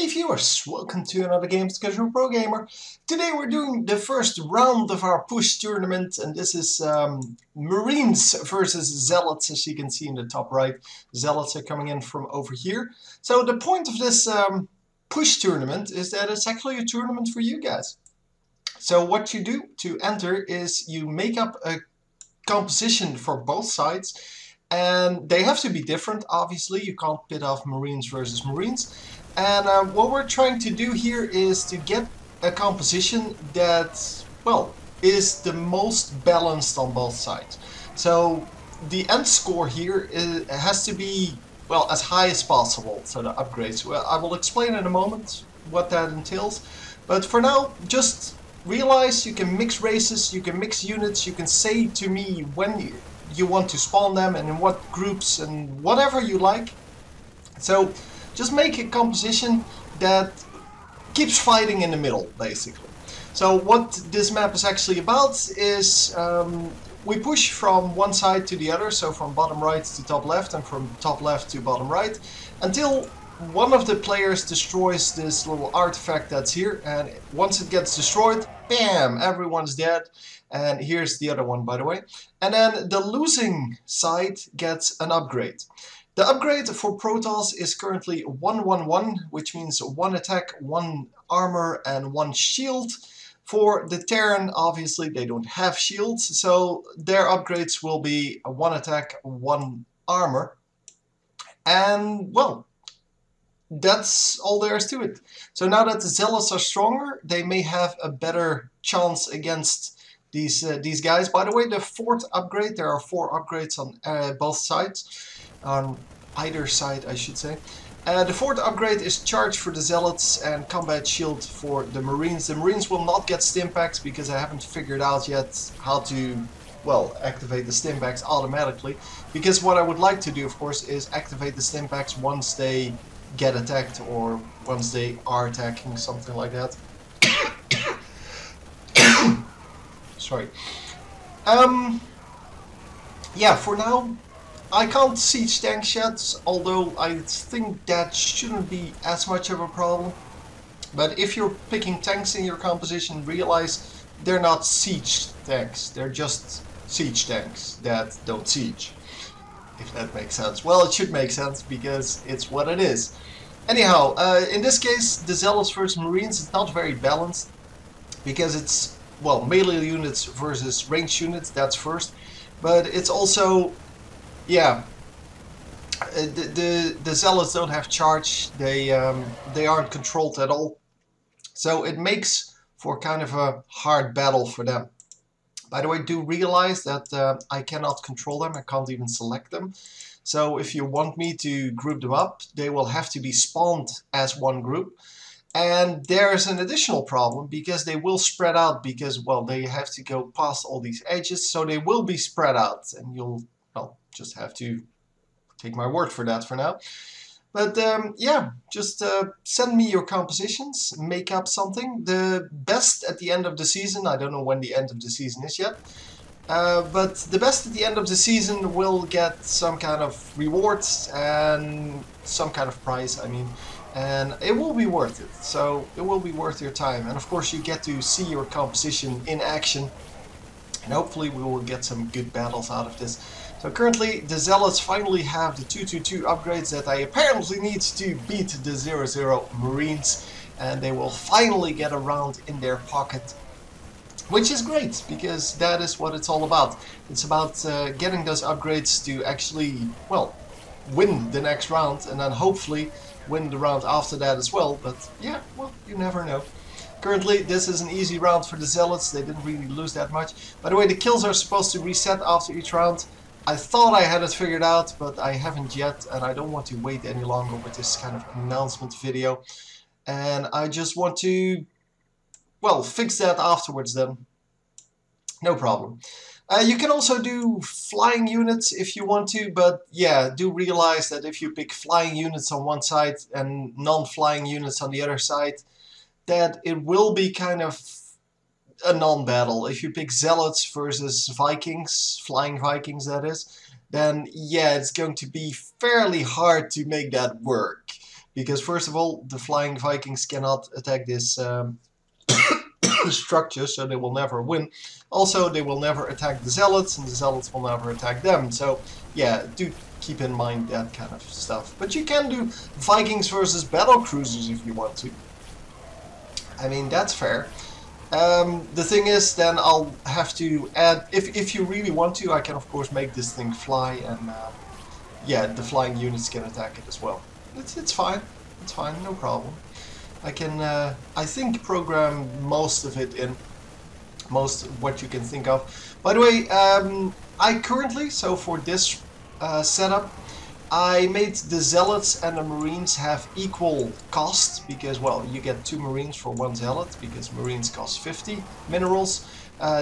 Hey viewers, welcome to another Game Discussion Pro Gamer. Today we're doing the first round of our push tournament, and this is Marines versus Zealots, as you can see in the top right. Zealots are coming in from over here. So the point of this push tournament is that it's actually a tournament for you guys. So what you do to enter is you make up a composition for both sides, and they have to be different. Obviously, you can't pit off Marines versus Marines. And what we're trying to do here is to get a composition that, well, is the most balanced on both sides. So the end score here has to be, well, as high as possible. So the upgrades. Well, I will explain in a moment what that entails. But for now, just realize you can mix races, you can mix units, you can say to me when you want to spawn them and in what groups and whatever you like. So just make a composition that keeps fighting in the middle, basically. So what this map is actually about is we push from one side to the other, so from bottom right to top left and from top left to bottom right, until one of the players destroys this little artifact that's here, and once it gets destroyed, bam, everyone's dead. And here's the other one, by the way. And then the losing side gets an upgrade. The upgrade for Protoss is currently 1-1-1, which means 1 attack, 1 armor, and 1 shield. For the Terran, obviously they don't have shields, so their upgrades will be 1 attack, 1 armor. And, well, that's all there is to it. So now that the Zealots are stronger, they may have a better chance against these guys. By the way, the 4th upgrade, there are 4 upgrades on both sides. On either side, I should say. The 4th upgrade is charge for the Zealots and combat shield for the Marines. The Marines will not get stimpaks because I haven't figured out yet how to, well, activate the stimpaks automatically. Because what I would like to do, of course, is activate the stimpaks once they get attacked or once they are attacking, something like that. Sorry. Yeah, for now, I can't siege tanks yet, although I think that shouldn't be as much of a problem. But if you're picking tanks in your composition, realize they're not siege tanks. They're just siege tanks that don't siege. If that makes sense. Well, it should make sense because it's what it is. Anyhow, in this case, the Zealots versus Marines is not very balanced because it's, well, melee units versus ranged units, that's first. But it's also, yeah, the Zealots don't have charge, they aren't controlled at all. So it makes for kind of a hard battle for them. By the way, do realize that I cannot control them, I can't even select them. So if you want me to group them up, they will have to be spawned as one group. And there's an additional problem because they will spread out because, well, they have to go past all these edges, so they will be spread out, and you'll, well, just have to take my word for that for now. But yeah, just send me your compositions, make up something. The best at the end of the season, I don't know when the end of the season is yet, but the best at the end of the season will get some kind of rewards and some kind of prize, I mean. And it will be worth it, so it will be worth your time. And of course you get to see your composition in action, and hopefully we will get some good battles out of this. So currently the Zealots finally have the 222 upgrades that I apparently need to beat the 00 Marines, and they will finally get a round in their pocket. Which is great, because that is what it's all about. It's about getting those upgrades to actually, well, win the next round, and then hopefully win the round after that as well. But yeah, well, you never know. Currently, this is an easy round for the Zealots. They didn't really lose that much. By the way, the kills are supposed to reset after each round. I thought I had it figured out, but I haven't yet, and I don't want to wait any longer with this kind of announcement video. And I just want to, well, fix that afterwards then. No problem. You can also do flying units if you want to, but yeah, do realize that if you pick flying units on one side and non-flying units on the other side, that it will be kind of a non-battle. If you pick Zealots versus Vikings, flying Vikings that is, then yeah, it's going to be fairly hard to make that work. Because first of all, the flying Vikings cannot attack this structure, so they will never win. Also, they will never attack the Zealots, and the Zealots will never attack them. So yeah, do keep in mind that kind of stuff. But you can do Vikings versus battle cruisers if you want to. I mean, that's fair. The thing is, then I'll have to add, if you really want to, I can of course make this thing fly, and yeah, the flying units can attack it as well. It's fine. It's fine, no problem. I can, I think, program most of it in, most of what you can think of. By the way, I currently, so for this setup, I made the Zealots and the Marines have equal cost, because, well, you get 2 Marines for 1 Zealot, because Marines cost 50 minerals,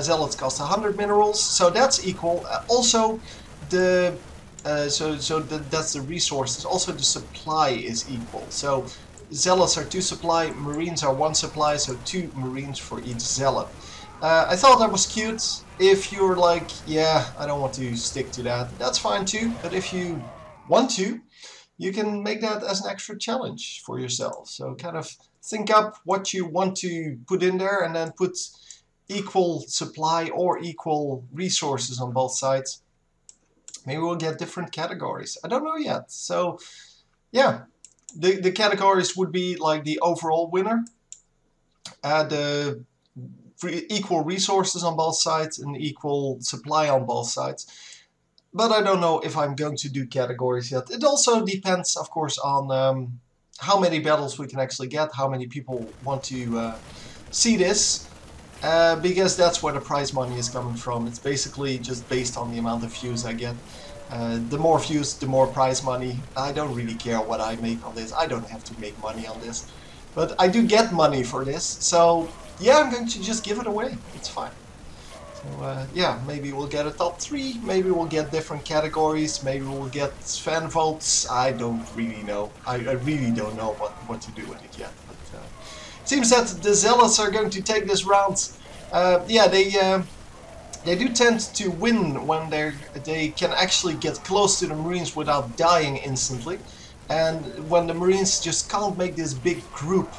Zealots cost 100 minerals, so that's equal. Also, the that's the resources. Also, the supply is equal. So Zealots are 2 supply, Marines are 1 supply, so 2 Marines for each Zealot. I thought that was cute. If you're like, yeah, I don't want to stick to that, that's fine too. But if you want to, you can make that as an extra challenge for yourself. So kind of think up what you want to put in there, and then put equal supply or equal resources on both sides. Maybe we'll get different categories. I don't know yet. So yeah, the categories would be like the overall winner, the equal resources on both sides, and equal supply on both sides. But I don't know if I'm going to do categories yet. It also depends, of course, on how many battles we can actually get, how many people want to see this, because that's where the prize money is coming from. It's basically just based on the amount of views I get. The more views, the more prize money. I don't really care what I make on this. I don't have to make money on this. But I do get money for this, so yeah, I'm going to just give it away. It's fine. So yeah, maybe we'll get a top 3, maybe we'll get different categories, maybe we'll get fan votes. I don't really know. I really don't know what to do with it yet. But it seems that the Zealots are going to take this round. Yeah, they do tend to win when they can actually get close to the Marines without dying instantly. And when the Marines just can't make this big group.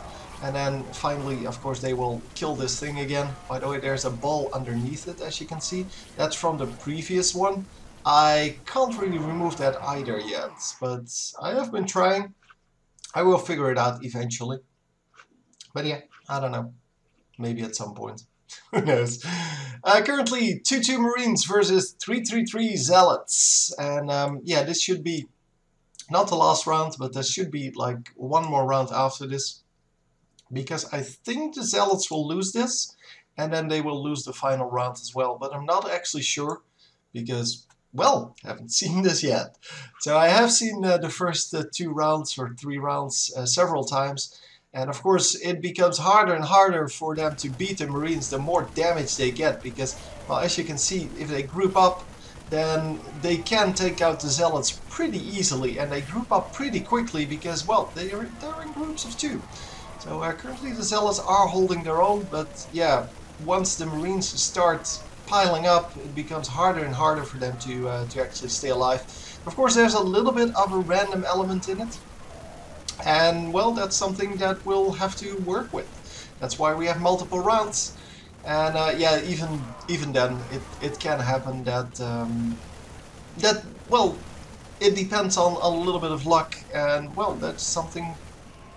And then finally, of course, they will kill this thing again. By the way, there's a ball underneath it, as you can see. That's from the previous one. I can't really remove that either yet, but I have been trying. I will figure it out eventually. But yeah, I don't know. Maybe at some point. Who knows? Currently, 2-2 Marines versus 3-3-3 Zealots. And yeah, this should be not the last round, but there should be like one more round after this. Because I think the Zealots will lose this, and then they will lose the final round as well. But I'm not actually sure, because, well, haven't seen this yet. So I have seen the first 2 rounds or 3 rounds several times. And of course, it becomes harder and harder for them to beat the Marines the more damage they get. Because, well, as you can see, if they group up, then they can take out the Zealots pretty easily. And they group up pretty quickly because, well, they're in groups of 2. So currently the Zealots are holding their own, but yeah, once the Marines start piling up, it becomes harder and harder for them to actually stay alive. Of course, there's a little bit of a random element in it, and well, that's something that we'll have to work with. That's why we have multiple rounds, and yeah, even then, it can happen that well, it depends on a little bit of luck, and well, that's something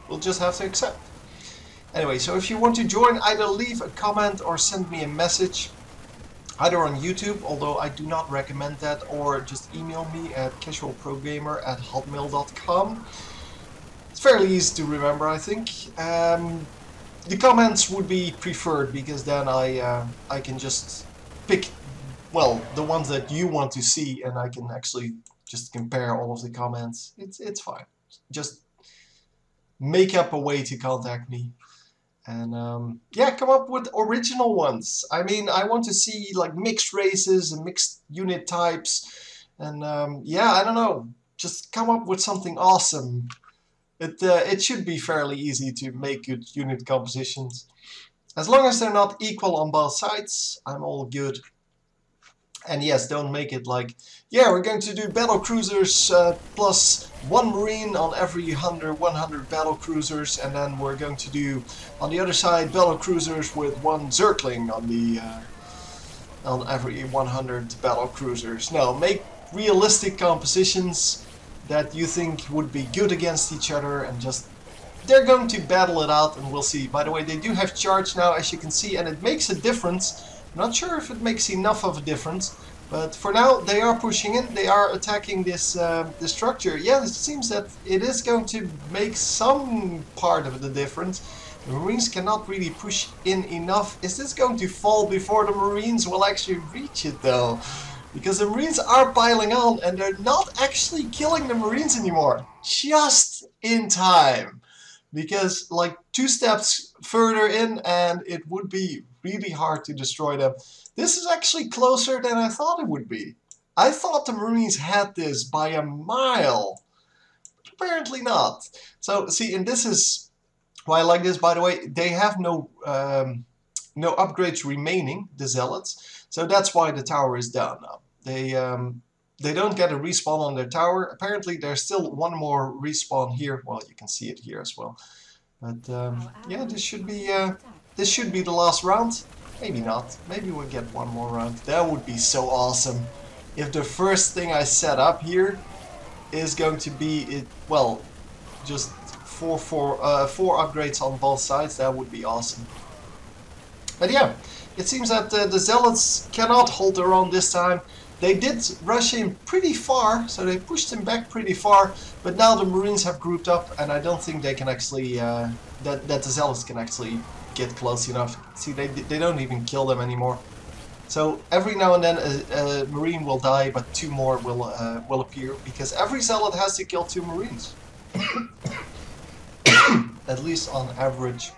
we'll just have to accept. Anyway, so if you want to join, either leave a comment or send me a message, either on YouTube, although I do not recommend that, or just email me at casualprogamer@hotmail.com. It's fairly easy to remember, I think. The comments would be preferred, because then I can just pick, well, the ones that you want to see, and I can actually just compare all of the comments. It's fine. Just make up a way to contact me. And yeah, come up with original ones. I mean, I want to see like mixed races and mixed unit types. And yeah, I don't know. Just come up with something awesome. It should be fairly easy to make good unit compositions. As long as they're not equal on both sides, I'm all good. And yes, don't make it like, yeah, we're going to do battle cruisers plus 1 marine on every 100 battle cruisers, and then we're going to do on the other side battle cruisers with 1 zergling on the on every 100 battle cruisers. No, make realistic compositions that you think would be good against each other, and just they're going to battle it out, and we'll see. By the way, they do have charge now, as you can see, and it makes a difference. I'm not sure if it makes enough of a difference, but for now they are pushing in, they are attacking this the structure. Yeah, it seems that it is going to make some part of the difference. The Marines cannot really push in enough. Is this going to fall before the Marines will actually reach it though? Because the Marines are piling on and they're not actually killing the Marines anymore. Just in time. Because like 2 steps further in and it would be really hard to destroy them. This is actually closer than I thought it would be. I thought the Marines had this by a mile. But apparently not. So see, and this is why I like this, by the way. They have no upgrades remaining, the Zealots. So that's why the tower is down now. They don't get a respawn on their tower. Apparently there's still 1 more respawn here. Well, you can see it here as well. But yeah, this should be the last round. Maybe not. Maybe we'll get 1 more round. That would be so awesome. If the first thing I set up here is going to be well, just 4 upgrades on both sides, that would be awesome. But yeah, it seems that the Zealots cannot hold their own this time. They did rush in pretty far, so they pushed him back pretty far, but now the Marines have grouped up, and I don't think they can actually, that the Zealots can actually get close enough. See, they don't even kill them anymore. So every now and then a Marine will die, but 2 more will appear, because every Zealot has to kill 2 Marines. At least on average.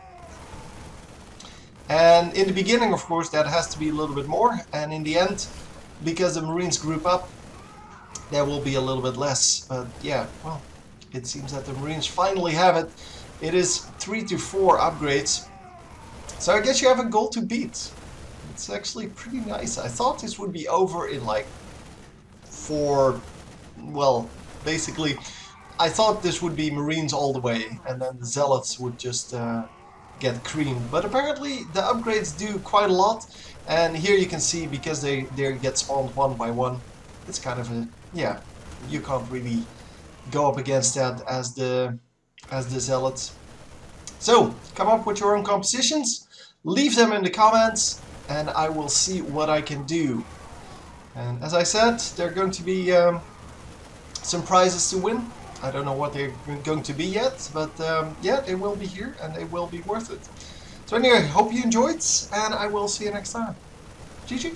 And in the beginning, of course, that has to be a little bit more, and in the end, because the Marines group up, there will be a little bit less. But yeah, well, it seems that the Marines finally have it. It is 3 to 4 upgrades. So I guess you have a goal to beat. It's actually pretty nice. I thought this would be over in like 4, well, basically, I thought this would be Marines all the way, and then the Zealots would just get creamed. But apparently the upgrades do quite a lot. And here you can see, because they get spawned 1 by 1, it's kind of a, yeah, you can't really go up against that as the Zealots. So come up with your own compositions, leave them in the comments, and I will see what I can do. And as I said, there are going to be some prizes to win. I don't know what they're going to be yet, but yeah, they will be here and they will be worth it. So anyway, hope you enjoyed, and I will see you next time. GG!